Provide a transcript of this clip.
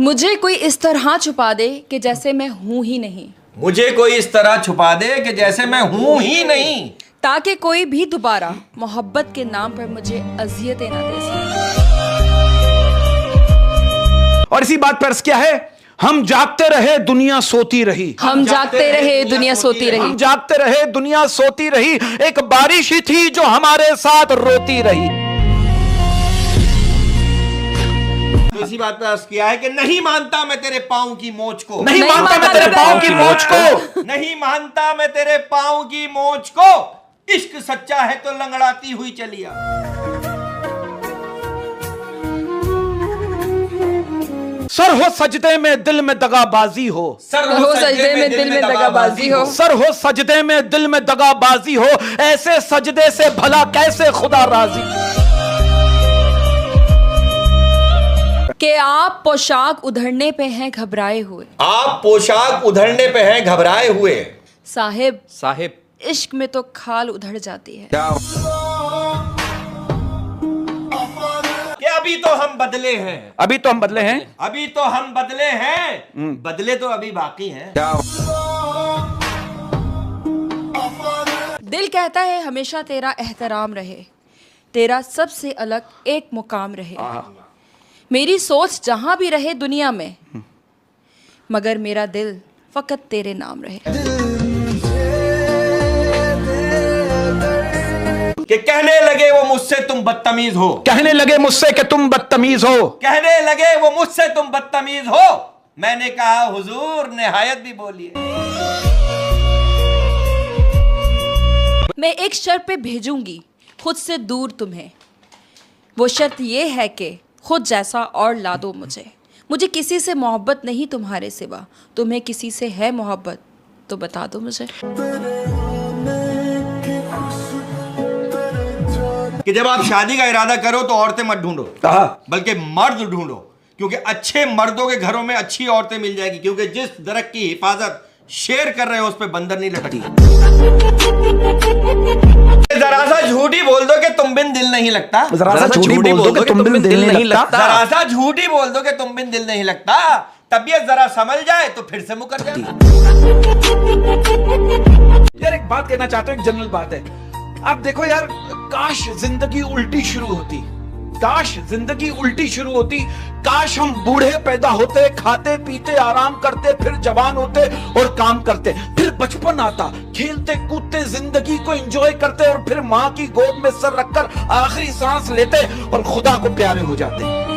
मुझे कोई इस तरह छुपा दे कि जैसे मैं हूं ही नहीं, मुझे कोई इस तरह छुपा दे कि जैसे मैं हूं ही नहीं, ताकि कोई भी दोबारा मोहब्बत के नाम पर मुझे अजियतें ना दे सके। और इसी बात पर अर्ज क्या है, हम जागते रहे दुनिया सोती रही, हम जागते रहे दुनिया सोती रही, हम जागते रहे दुनिया सोती रही, एक बारिश ही थी जो हमारे साथ रोती रही। तो इसी बात पर अर्ज किया है कि नहीं मानता मैं तेरे पाँव की मोच को, नहीं मानता मैं तेरे पाँव की मोच को, नहीं मानता मैं तेरे पाँव की मोच को, इश्क सच्चा है तो लंगड़ाती हुई चलिया। सर हो सजदे में दिल में दगाबाजी हो, सर हो सजदे में दिल में दगाबाजी हो, सर हो सजदे में दिल में दगाबाजी हो, ऐसे सजदे से भला कैसे खुदा राजी। कि आप पोशाक उधड़ने पे हैं घबराए हुए, आप पोशाक उधड़ने पे हैं घबराए हुए, साहिब इश्क में तो खाल उधड़ जाती है। कि अभी तो हम बदले हैं, अभी तो हम बदले हैं, अभी तो हम बदले हैं, बदले तो अभी बाकी हैं। दिल कहता है हमेशा तेरा एहतराम रहे, तेरा सबसे अलग एक मुकाम रहे, मेरी सोच जहां भी रहे दुनिया में, मगर मेरा दिल फकत तेरे नाम रहे। कि कहने लगे वो मुझसे तुम बदतमीज हो, कहने लगे मुझसे कि तुम बदतमीज हो, कहने लगे वो मुझसे तुम बदतमीज हो, मैंने कहा हुजूर निहायत भी बोलिए। मैं एक शर्त पे भेजूंगी खुद से दूर तुम्हें, वो शर्त ये है कि खुद जैसा और ला दो मुझे, मुझे किसी से मोहब्बत नहीं तुम्हारे सिवा, तुम्हें किसी से है मोहब्बत तो बता दो मुझे। कि जब आप शादी का इरादा करो तो औरतें मत ढूंढो, बल्कि मर्द ढूंढो, क्योंकि अच्छे मर्दों के घरों में अच्छी औरतें मिल जाएगी, क्योंकि जिस दरख्त की हिफाजत शेर कर रहे हो उस पे बंदर नहीं लटकी। जरा सा झूठी बोल दो कि तुम बिन दिल नहीं लगता, जरा सा झूठी बोल दो कि तुम बिन दिल नहीं लगता, जरा सा झूठी बोल दो कि तुम बिन दिल नहीं लगता, तबीयत जरा संभल जाए तो फिर से मुकर जाए। यार एक बात कहना चाहता हूँ, एक जनरल बात है। आप देखो यार, काश जिंदगी उल्टी शुरू होती, काश जिंदगी उल्टी शुरू होती, काश हम बूढ़े पैदा होते, खाते पीते आराम करते, फिर जवान होते और काम करते, फिर बचपन आता, खेलते कूदते जिंदगी को एंजॉय करते और फिर माँ की गोद में सर रखकर आखिरी सांस लेते और खुदा को प्यारे हो जाते।